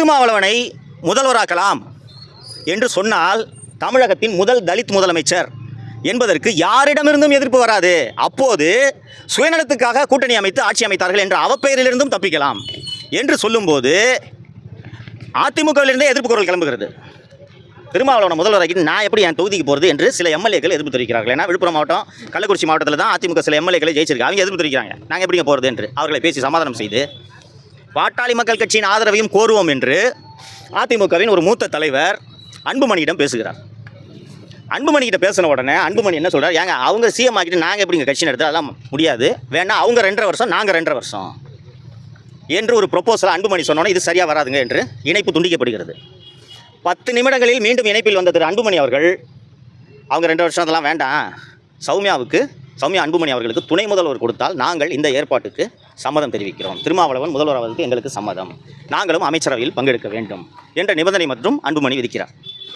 திருமாவளவனை முதல்வராக்கலாம் என்று சொன்னால் தமிழகத்தின் முதல் தலித் முதலமைச்சர் என்பதற்கு யாரிடமிருந்தும் எதிர்ப்பு வராது. அப்போது சுயநலத்துக்காக கூட்டணி அமைத்து ஆட்சி அமைத்தார்கள் என்ற அவப்பெயரிலிருந்தும் தப்பிக்கலாம் என்று சொல்லும்போது அதிமுகவிலிருந்தே எதிர்ப்பு குரல் கிளம்புகிறது. திருமாவளவனை முதல்வராக்கிட்டு நான் எப்படி என் தொகுதிக்கு போகிறது என்று சில எம்எல்ஏக்கள் எதிர்ப்பு தெரிவிக்கிறார்கள். ஏன்னா விழுப்புரம் மாவட்டம், கள்ளக்குறிச்சி மாவட்டத்தில் தான் அதிமுக சில எம்எல்ஏக்களை ஜெயிச்சிருக்கு. அவங்க எதிர்ப்பு தெரிவிக்கிறாங்க. நாங்கள் எப்படிங்க போகிறது என்று அவர்களை பேசி சமாதானம் செய்து பாட்டாளி மக்கள் கட்சியின் ஆதரவையும் கோருவோம் என்று அதிமுகவின் ஒரு மூத்த தலைவர் அன்புமணியிடம் பேசுகிறார். அன்புமணிக்கிட்ட பேசின உடனே அன்புமணி என்ன சொல்கிறார், ஏங்க அவங்க சிஎம் ஆக்கிட்டு நாங்கள் எப்படிங்க கட்சி நடத்துறது, அதெல்லாம் முடியாது, வேணா அவங்க 2.5 வருஷம் நாங்கள் 2.5 வருஷம் என்று ஒரு ப்ரொப்போசல் அன்புமணி சொன்னோன்னே இது சரியாக வராதுங்க என்று இணைப்பு துண்டிக்கப்படுகிறது. 10 நிமிடங்களில் மீண்டும் இணைப்பில் வந்த திரு அன்புமணி அவர்கள் அவங்க 2 வருஷம் அதெல்லாம் வேண்டாம், சௌமியா அன்புமணி அவர்களுக்கு துணை முதல்வர் கொடுத்தால் நாங்கள் இந்த ஏற்பாட்டுக்கு சம்மதம் தெரிவிக்கிறோம், திருமாவளவன் முதல்வராவதற்கு எங்களுக்கு சம்மதம், நாங்களும் அமைச்சரவையில் பங்கெடுக்க வேண்டும் என்ற நிபந்தனை மற்றும் அன்புமணி விதிக்கிறார்.